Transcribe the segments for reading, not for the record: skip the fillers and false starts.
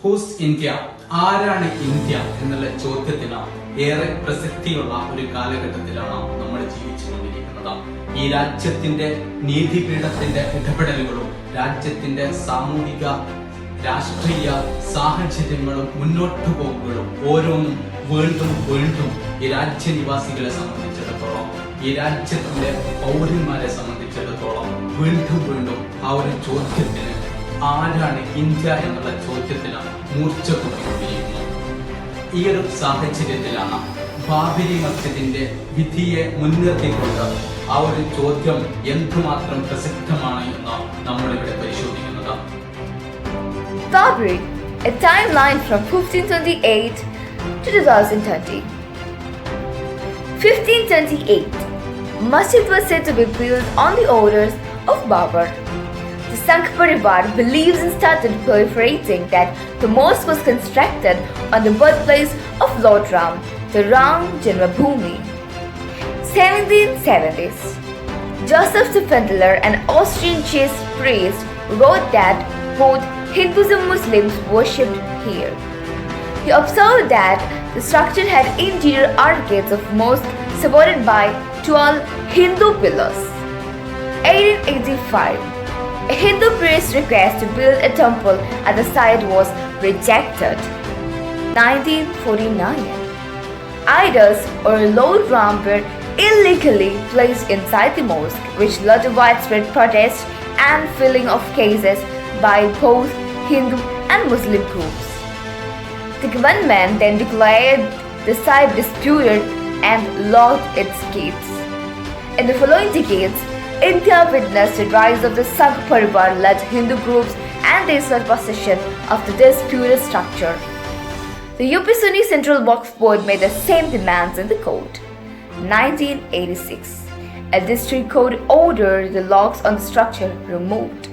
Whose India, ആരാണ് India എന്നുള്ള ചോദ്യത്തിന് ഏറെ പ്രസക്തിയുള്ള ഒരു കാലഘട്ടത്തിലാണ് നമ്മൾ ജീവിച്ചുകൊണ്ടിരിക്കുന്നത്. ഈ രാജ്യത്തിന്റെ നീതിപീഠത്തിന്റെ ഇടപെടലുകളും രാജ്യത്തിന്റെ സാമൂഹിക രാഷ്ട്രീയ സാഹചര്യങ്ങളും മുന്നോട്ടു പോക്കുകളും ഓരോന്നും വീണ്ടും വീണ്ടും ഈ രാജ്യനിവാസികളെ സംബന്ധിച്ചിടത്തോളം, ഈ രാജ്യത്തിന്റെ പൗരന്മാരെ സംബന്ധിച്ചിടത്തോളം വീണ്ടും വീണ്ടും ആ ഒരു ചോദ്യത്തിന്, ആരാണ് ഇന്ത്യ എന്നുള്ള ചോദ്യത്തിന് മൂർച്ച കൂട്ടിക്കൊണ്ടിരിക്കുന്നു. ഈ ഒരു സാഹചര്യത്തിലാണ് ബാബരി മസ്ജിദിന്റെ വിധിയെ മുൻനിർത്തിക്കൊണ്ട് ആ ഒരു ചോദ്യം എന്തുമാത്രം പ്രസക്തമാണ് എന്ന് നമ്മളിവിടെ പരിശോധിക്കുന്നത്. Babri, a timeline from 1528 to 2030. 1528, Masjid was said to be built on the orders of Babur. The Sangh Parivar believes and started proliferating that the mosque was constructed on the birthplace of Lord Ram, the Ram Janmabhoomi. 1770s, Joseph de Fendler, an Austrian chaste priest, wrote that both Hindus and Muslims worshipped here. He observed that the structure had interior arcades of mosque supported by 12 Hindu pillars. 1885, a Hindu priest's request to build a temple at the site was rejected. 1949, idols or Lord Ram were illegally placed inside the mosque, which led to widespread protests and filling of cases by both Hindu and Muslim groups. The government then declared the site disputed and locked its gates. In the following decades, India witnessed the rise of the Sangh Parivar-led Hindu groups and their possession of the disputed structure. The UP Sunni Central Waqf Board made the same demands in the court. 1986, a district court ordered the locks on the structure removed.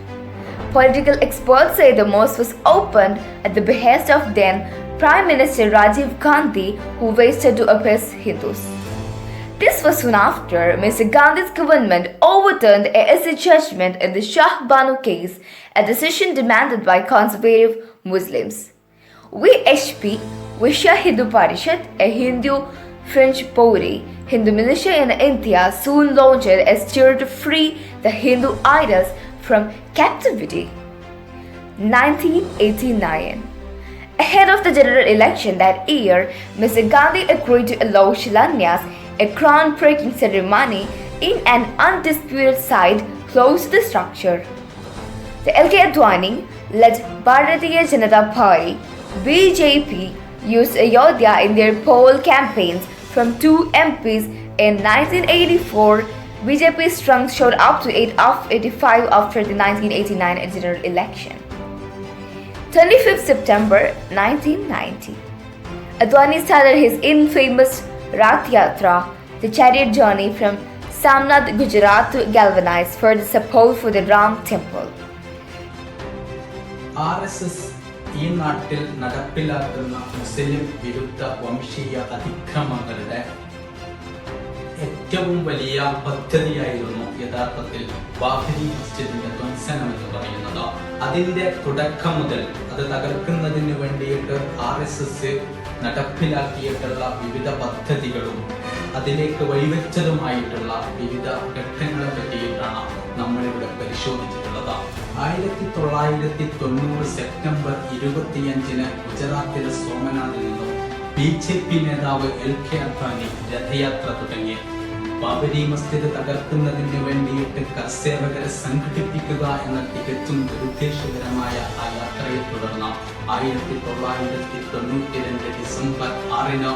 Political experts say the mosque was opened at the behest of then Prime Minister Rajiv Gandhi, who wished to appease Hindus. This was soon after Mr. Gandhi's government overturned a SC judgment in the Shah Banu case, a decision demanded by conservative Muslims. VHP, Vishwa Hindu Parishad, a Hindu French body, Hindu militia in India, soon launched a stir to free the Hindu idols from captivity. 1989. Ahead of the general election that year, Mr. Gandhi agreed to allow Shilanyas, a groundbreaking ceremony, in an undisputed site close to the structure. The LK Advani led Bharatiya Janata Party (BJP) used Ayodhya in their poll campaigns from 2 MPs in 1984. BJP's strength showed up to 8 of 85 after the 1989 general election. 25th September 1990, Advani started his infamous Rath Yatra, the chariot journey from Samnath, Gujarat to galvanize further support for the Ram temple. RSS ഈ നാട്ടിൽ നടപ്പിലാക്കുന്ന മുസ്ലിം വിരുദ്ധ വംശീയ അതിക്രമങ്ങളുടെ ഏറ്റവും വലിയ പദ്ധതിയായിരുന്നു യഥാർത്ഥത്തിൽ ബാബരി മസ്ജിദിന്റെ ധ്വംസനം എന്ന് പറയുന്നത്. അതിന്റെ തുടക്കം മുതൽ അത് തകർക്കുന്നതിന് വേണ്ടിയിട്ട് RSS നടപ്പിലാക്കിയിട്ടുള്ള വിവിധ പദ്ധതികളും അതിലേക്ക് വഴിവെച്ചതുമായിട്ടുള്ള വിവിധ ഘട്ടങ്ങളെ പറ്റിയിട്ടാണ് നമ്മളിവിടെ പരിശോധിച്ചിട്ടുള്ളത്. 1990 സെപ്റ്റംബർ 25 ഗുജറാത്തിലെ സോമനാഥിൽ നിന്നും BJP നേതാവ് LK അദ്വാനി രഥയാത്ര തുടങ്ങി. ബാബരി മസ്ജിദ് തകർക്കുന്നതിന് വേണ്ടിയിട്ട് കർസേവകരെ സംഘടിപ്പിക്കുക എന്ന തികച്ചും ദുരുദ്ദേശപരമായ ആ യാത്രയെ തുടർന്ന് 1992 ഡിസംബർ 6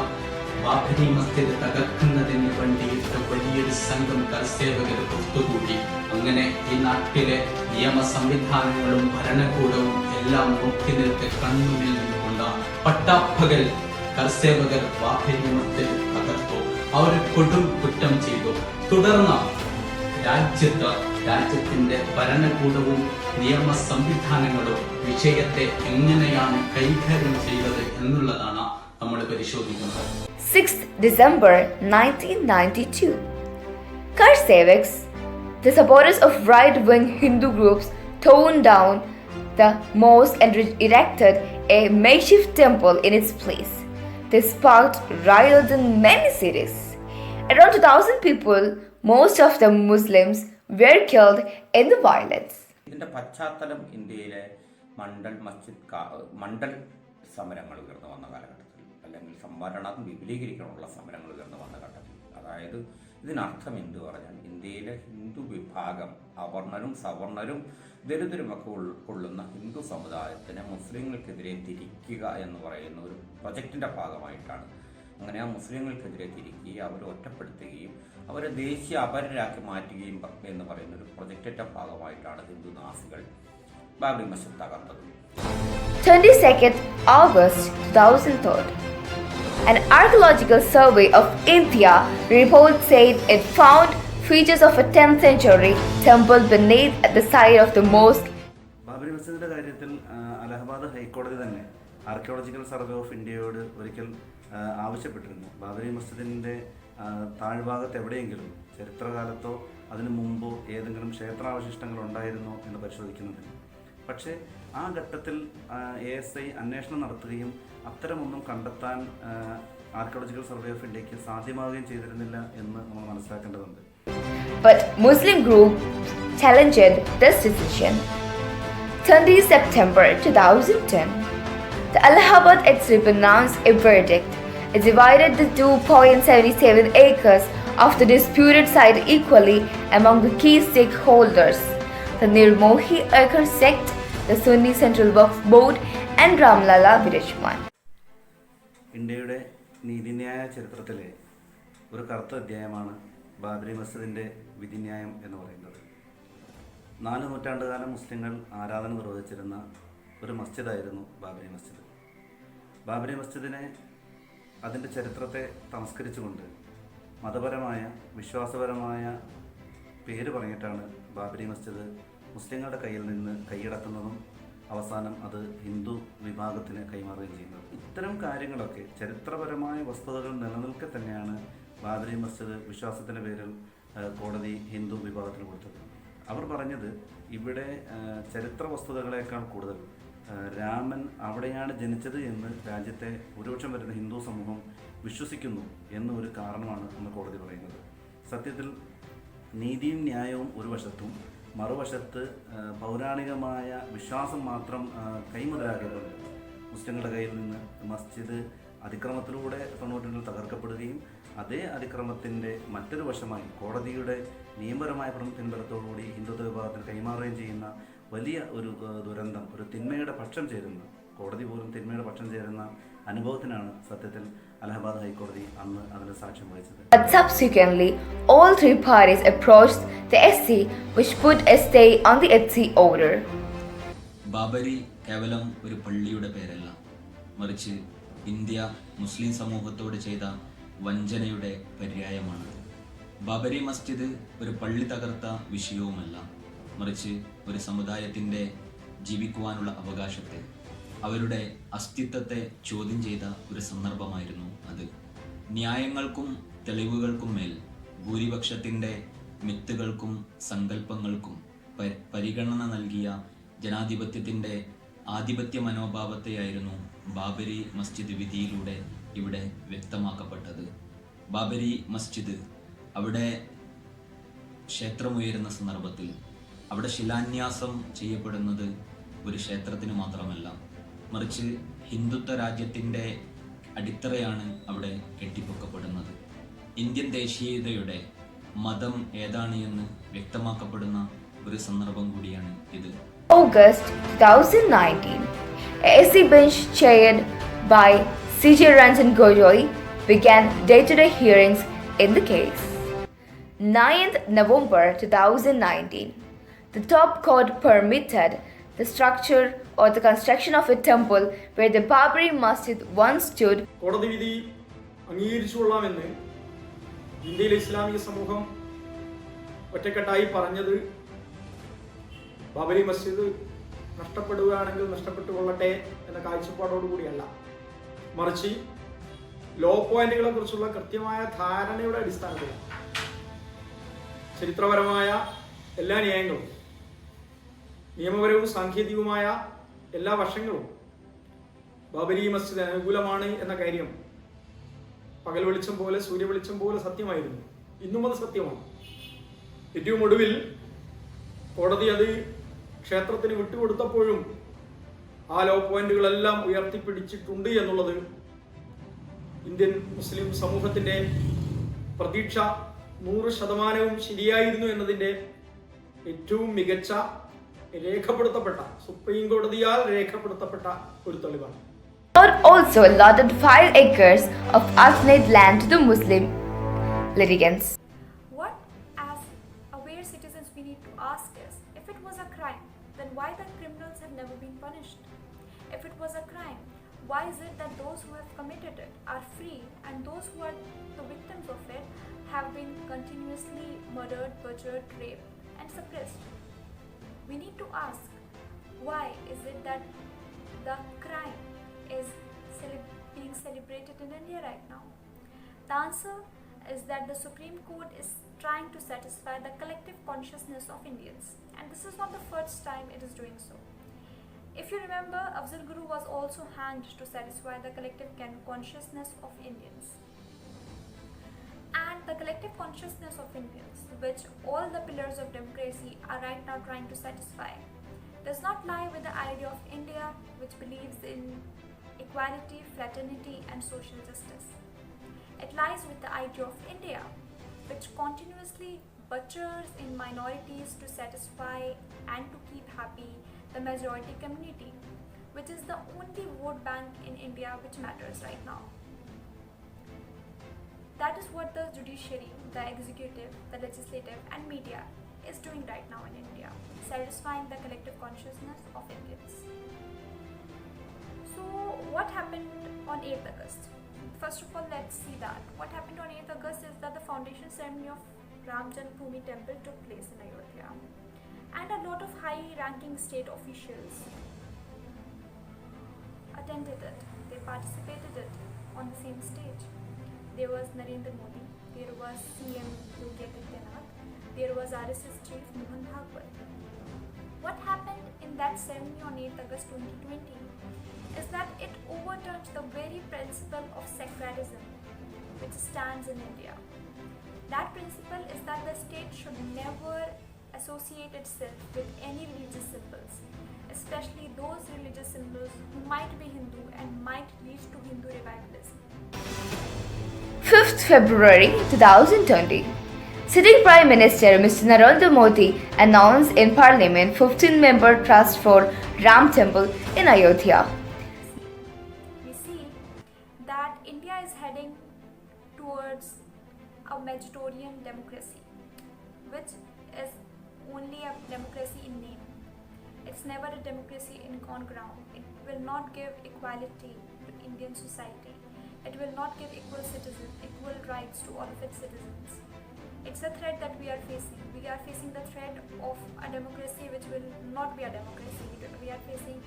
ബാബരി മസ്ജിദ് തകർക്കുന്നതിന് വേണ്ടിയിട്ട് വലിയൊരു സംഘം കർസേവകർ ഒത്തുകൂടി. അങ്ങനെ ഈ നാട്ടിലെ നിയമ സംവിധാനങ്ങളും ഭരണകൂടവും എല്ലാം നോക്കി നിൽക്കെ കണ്ണുനിൽ നിന്നുകൊണ്ട് പട്ടാപ്പകൽ കർസേവകർ ബാബരി മസ്ജിദ് തകർത്തു. അവർ കൊടും കുറ്റം ചെയ്തു. തുടർന്ന് രാജ്യത്തിന്റെ ഭരണകൂടവും നിയമ സംവിധാനങ്ങളും വിഷയത്തെ എങ്ങനെയാണ് കൈകാര്യം ചെയ്തത് എന്നുള്ളതാണ് നമ്മൾ പരിശോധിക്കുന്നത്. 6th December 1992, Karsevaks, the supporters of right-wing Hindu groups, toned down the mosque and erected a makeshift temple in its place. This sparked riots in many cities. Around 2,000 people, most of them Muslims, were killed in the violence. ഇതിൻ്റെ പശ്ചാത്തലം ഇന്ത്യയിലെ മണ്ഡൽ സമരങ്ങൾ ഉയർന്നു വന്ന കാലഘട്ടത്തിൽ, അല്ലെങ്കിൽ സംവരണം വിപുലീകരിക്കാനുള്ള സമരങ്ങൾ ഉയർന്നു വന്ന ഘട്ടത്തിൽ. അതായത് ഇതിനർത്ഥം എന്ത് പറഞ്ഞാൽ ഇന്ത്യയിലെ ഹിന്ദു വിഭാഗം, അവർണരും സവർണരും ദരിദ്രരുമൊക്കെ ഉൾക്കൊള്ളുന്ന ഹിന്ദു സമുദായത്തിനെ മുസ്ലിങ്ങൾക്കെതിരെ തിരിക്കുക എന്ന് പറയുന്ന ഒരു പ്രൊജക്റ്റിൻ്റെ ഭാഗമായിട്ടാണ്. അങ്ങനെ ആ മുസ്ലിങ്ങൾക്കെതിരെ തിരിക്കുകയും അവരെ ഒറ്റപ്പെടുത്തുകയും അവരെ ദേശീയ അപരരാക്കി മാറ്റുകയും എന്ന് പറയുന്ന ഒരു പ്രൊജക്റ്റിൻ്റെ ഭാഗമായിട്ടാണ് ഹിന്ദു നാസികൾ ബാബറി മസ്ജിദ് തകർത്തത്. 22nd August 2003. An archaeological survey of India report said it found features of a 10th century temple beneath the site of the mosque. Babri മസ്ജിദിന്റെ കാര്യത്തിൽ അലഹബാദ് ഹൈക്കോടതി തന്നെ ആർക്കിയോളജിക്കൽ സർവേ ഓഫ് ഇന്ത്യയോട് ഒരിക്കൽ ആവശ്യപ്പെട്ടിരുന്നു. ബാബറി മസ്ജിദിന്റെ താഴ്ഭാഗത്ത് എവിടെയെങ്കിലും ചരിത്രകാലത്തോ അതിനു മുമ്പോ ഏതെങ്കിലും ക്ഷേത്രാവശിഷ്ടങ്ങൾ ഉണ്ടായിരുന്നോ എന്ന് പരിശോധിക്കുന്നതിന്. പക്ഷേ ആ ഘട്ടത്തിൽ ASI അന്വേഷണം നടത്തുകയും അത്തരമൊന്നും കണ്ടെത്താൻ ആർക്കിയോളജിക്കൽ സർവേ ഓഫ് ഇന്ത്യക്ക് സാധ്യമാവുകയും ചെയ്തിരുന്നില്ല എന്ന് നമ്മൾ മനസ്സിലാക്കേണ്ടതുണ്ട്. But Muslim groups challenged this decision. 30 September 2010, the Allahabad Extreme pronounced a verdict. It divided the 2.77 acres of the disputed site equally among the key stakeholders: the Nirmohi Akar sect, the Sunni Central Waqf Board, and Ramlala Virajman. ഇന്ത്യയുടെ നീതിന്യായ ചരിത്രത്തിലെ ഒരു കറുത്ത അധ്യായമാണ് ബാബറി മസ്ജിദിൻ്റെ വിധിന്യായം എന്ന് പറയുന്നത്. 4 നൂറ്റാണ്ടുകാലം മുസ്ലിങ്ങൾ ആരാധന നിർവഹിച്ചിരുന്ന ഒരു മസ്ജിദായിരുന്നു ബാബരി മസ്ജിദ്. ബാബരി മസ്ജിദിനെ അതിൻ്റെ ചരിത്രത്തെ തമസ്കരിച്ചുകൊണ്ട് മതപരമായ വിശ്വാസപരമായ പേര് പറഞ്ഞിട്ടാണ് ബാബരി മസ്ജിദ് മുസ്ലിങ്ങളുടെ കയ്യിൽ നിന്ന് കൈയടക്കുന്നതും അവസാനം അത് ഹിന്ദു വിഭാഗത്തിന് കൈമാറുകയും ചെയ്യുന്നത്. ഇത്തരം കാര്യങ്ങളൊക്കെ ചരിത്രപരമായ വസ്തുതകൾ നിലനിൽക്കെ തന്നെയാണ് ബാബരി മസ്ജിദ് വിശ്വാസത്തിൻ്റെ പേരിൽ കോടതി ഹിന്ദു വിഭാഗത്തിന് കൊടുത്തത്. അവർ പറഞ്ഞത് ഇവിടെ ചരിത്ര വസ്തുതകളേക്കാൾ കൂടുതൽ രാമൻ അവിടെയാണ് ജനിച്ചത് എന്ന് രാജ്യത്തെ ഭൂരിപക്ഷം വരുന്ന ഹിന്ദു സമൂഹം വിശ്വസിക്കുന്നു എന്നൊരു കാരണമാണ് എന്ന് കോടതി പറയുന്നത്. സത്യത്തിൽ നീതിയും ന്യായവും ഒരു വശത്തും മറുവശത്ത് പൗരാണികമായ വിശ്വാസം മാത്രം കൈമുതലാക്കിക്കൊണ്ട് മുസ്ലിങ്ങളുടെ കയ്യിൽ നിന്ന് മസ്ജിദ് അതിക്രമത്തിലൂടെ 92 തകർക്കപ്പെടുകയും അതേ അതിക്രമത്തിൻ്റെ മറ്റൊരു വശമായി കോടതിയുടെ നിയമപരമായ പിൻബലത്തോടുകൂടി ഹിന്ദുത്വ വിഭാഗത്തിന് കൈമാറുകയും ചെയ്യുന്ന വലിയ ഒരു ദുരന്തം, ഒരു തിന്മയുടെ പക്ഷം ചേരുന്ന, കോടതി പോലും തിന്മയുടെ പക്ഷം ചേരുന്ന അനുഭവത്തിനാണ് സത്യത്തിൽ അലഹബാദ് ഹൈക്കോടതി അന്ന് അതിന് സാക്ഷ്യം വഹിച്ചത്. But subsequently, all 3 parties approached the SC, which put a stay on the SC order. Babri കേവലം ഒരു പള്ളിയുടെ പേരല്ല, മറിച്ച് ഇന്ത്യ മുസ്ലിം സമൂഹത്തോട് ചെയ്ത വഞ്ചനയുടെ പര്യായമാണ്. ബാബരി മസ്ജിദ് ഒരു പള്ളി തകർത്ത വിഷയവുമല്ല, മറിച്ച് ഒരു സമുദായത്തിൻ്റെ ജീവിക്കുവാനുള്ള അവകാശത്തെ, അവരുടെ അസ്തിത്വത്തെ ചോദ്യം ചെയ്ത ഒരു സന്ദർഭമായിരുന്നു അത്. ന്യായങ്ങൾക്കും തെളിവുകൾക്കും മേൽ ഭൂരിപക്ഷത്തിൻ്റെ മിത്തുകൾക്കും സങ്കല്പങ്ങൾക്കും പരിഗണന നൽകിയ ജനാധിപത്യത്തിൻ്റെ ആധിപത്യ മനോഭാവത്തെയായിരുന്നു ബാബരി മസ്ജിദ് വിധിയിലൂടെ ഇവിടെ വ്യക്തമാക്കപ്പെട്ടത്. ബാബരി മസ്ജിദ് അവിടെ ക്ഷേത്രമുയരുന്ന സന്ദർഭത്തിൽ അവിടെ ശിലാന്യാസം ചെയ്യപ്പെടുന്നത് ഒരു ക്ഷേത്രത്തിന് മാത്രമല്ല, മറിച്ച് ഹിന്ദുത്വ രാജ്യത്തിൻ്റെ അടിത്തറയാണ് അവിടെ കെട്ടിപ്പൊക്കപ്പെടുന്നത്. ഇന്ത്യൻ ദേശീയതയുടെ മതം ഏതാണ് എന്ന് വ്യക്തമാക്കപ്പെടുന്ന ഒരു സന്ദർഭം കൂടിയാണ് ഇത്. August 2019, a SC bench chaired by CJ Ranjan Gogoi began day-to-day hearings in the case. 9th November 2019, the top court permitted the structure or the construction of a temple where the Babri Masjid once stood. കോടതി വിധി അംഗീകരിച്ചുകൊള്ളാമെന്ന് ഇന്ത്യയിലെ ഇസ്ലാമിക സമൂഹം ഒറ്റക്കെട്ടായി പറഞ്ഞത് ബാബരി മസ്ജിദ് നഷ്ടപ്പെടുകയാണെങ്കിൽ നഷ്ടപ്പെട്ടുകൊള്ളട്ടെ എന്ന കാഴ്ചപ്പാടോടുകൂടിയല്ല, മറിച്ച് law പോയിന്റുകളെ കുറിച്ചുള്ള കൃത്യമായ ധാരണയുടെ അടിസ്ഥാനത്തിലാണ്. ചരിത്രപരമായ എല്ലാ ന്യായങ്ങളും നിയമപരവും സാങ്കേതികവുമായ എല്ലാ വർഷങ്ങളും ബാബരി മസ്ജിദ് അനുകൂലമാണ് എന്ന കാര്യം പകൽ വെളിച്ചം പോലെ സൂര്യ വെളിച്ചം പോലെ സത്യമായിരുന്നു. ഇന്നും അത് സത്യമാണ്. ഏറ്റവും ഒടുവിൽ കോടതി അത് ക്ഷേത്രത്തിന് വിട്ടുകൊടുത്തപ്പോഴും ആ ലോ പോയിന്റുകളെല്ലാം ഉയർത്തിപ്പിടിച്ചിട്ടുണ്ട് എന്നുള്ളത് ഇന്ത്യൻ മുസ്ലിം സമൂഹത്തിന്റെ പ്രതീക്ഷ 100% ശരിയായിരുന്നു എന്നതിന്റെ ഏറ്റവും മികച്ച രേഖപ്പെടുത്തപ്പെട്ട സുപ്രീം കോടതിയാൽ രേഖപ്പെടുത്തപ്പെട്ട ഒരു തെളിവാണ്. God also allotted 5 acres of alternate land to the Muslim litigants. What, as aware citizens, we need to ask is, if it was a crime, then why the criminals have never been punished? If it was a crime, why is it that those who have committed it are free and those who are the victims of it have been continuously murdered, butchered, raped and suppressed? We need to ask, why is it that the crime is being celebrated in India right now? The answer is that the Supreme Court is trying to satisfy the collective consciousness of Indians, and this is not the first time it is doing so. If you remember, Afzal Guru was also hanged to satisfy the collective consciousness of Indians. And the collective consciousness of Indians, which all the pillars of democracy are right now trying to satisfy, does not lie with the idea of India, which believes in equality, fraternity and social justice. It lies with the idea of India, which continuously butchers in minorities to satisfy and to keep happy the majority community, which is the only vote bank in India which matters right now. That is what the judiciary, the executive, the legislative and media is doing right now in India, satisfying the collective consciousness of Indians. So what happened on 8th August? First of all, let's see that. What happened on 8th August is that the foundation ceremony of Ram Janmabhoomi temple took place in Ayodhya, and a lot of high-ranking state officials attended it. They participated it on the same stage. There was Narendra Modi, there was CM Yogi Adityanath, there was RSS chief Mohan Bhagwat. What happened in that ceremony on 8th August 2020 is that it overturned the very principle of secularism which stands in India. That principle is that the state should never associate itself with any religious symbols, especially those religious symbols who might be Hindu and might lead to Hindu revivalism. 5th February 2020. Sitting Prime Minister Mr. Narendra Modi announced in Parliament 15-member trust for Ram Temple in Ayodhya. We see that India is heading towards a Majoritarian democracy, which is only a democracy in name. It's never a democracy on ground. It will not give equality to Indian society. It will not give equal rights to all of its citizens. It's a threat that we are facing. We are facing the threat of a democracy which will not be a democracy. We are facing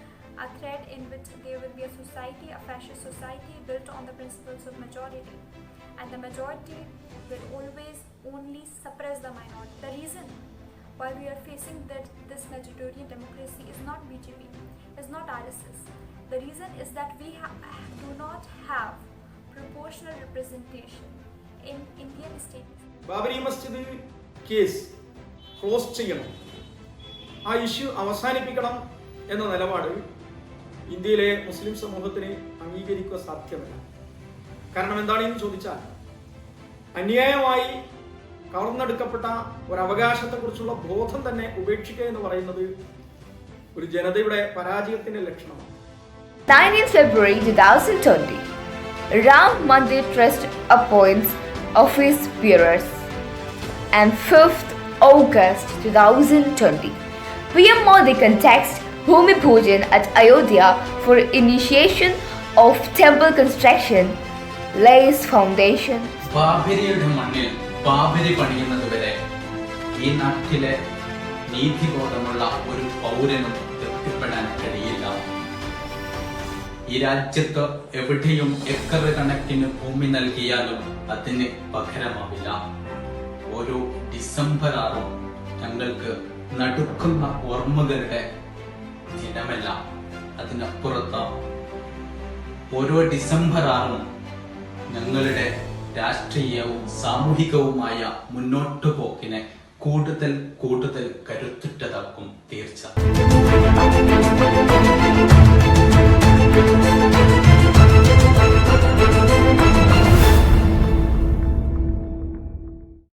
a threat in which there will be a society, a fascist society built on the principles of majority. And the majority will always only suppress the minority. The reason why we are facing that this majoritarian democracy is not BJP, is not RSS. The reason is that we do not have proportional representation in Indian states. Babri Masjid case close ചെയ്യണം, ആ issue അവസാനിപ്പിക്കണം എന്ന നിലപാട് ഇന്ത്യയിലെ മുസ്ലിം സമൂഹത്തിന് അംഗീകരിക്കുക സാധ്യമല്ല. കാരണം എന്താണെന്ന് ചോദിച്ചാൽ, അന്യായമായി കവർന്നെടുക്കപ്പെട്ട ഒരു അവകാശത്തെക്കുറിച്ചുള്ള ബോധം തന്നെ ഉപേക്ഷിക്കുക എന്ന് പറയുന്നത് ഒരു ജനതയുടെ പരാജയത്തിന്റെ ലക്ഷണമാണ്. 19th February 2020. Ram Mandir Trust appoints office bearers. And 5th August 2020. PM Modi contacts Bhumi Pujan at Ayodhya for initiation of temple construction, lays foundation. ബാബരിയുടെ മണ്ണിൽ ബാബരി പണിയുന്നത് വരെ ഈ നാട്ടിലെ നീതിബോധമുള്ള ഒരു പൗരനും തൃപ്തിപ്പെടാൻ കഴിയില്ല. ഈ രാജ്യത്ത് എവിടെയും ഏക്കർ കണക്കിന് ഭൂമി നൽകിയാലും അതിന് പകരമാവില്ല. ഓരോ ഡിസംബർ 6 ഞങ്ങൾക്ക് നടുക്കുന്ന ഓർമ്മകളുടെ ദിനമല്ല, അതിനപ്പുറത്ത് ഓരോ ഡിസംബർ 6 ഞങ്ങളുടെ രാഷ്ട്രീയവും സാമൂഹികവുമായ മുന്നോട്ടുപോക്കിനെ കൂടുതൽ കരുത്തുറ്റതാക്കും തീർച്ച.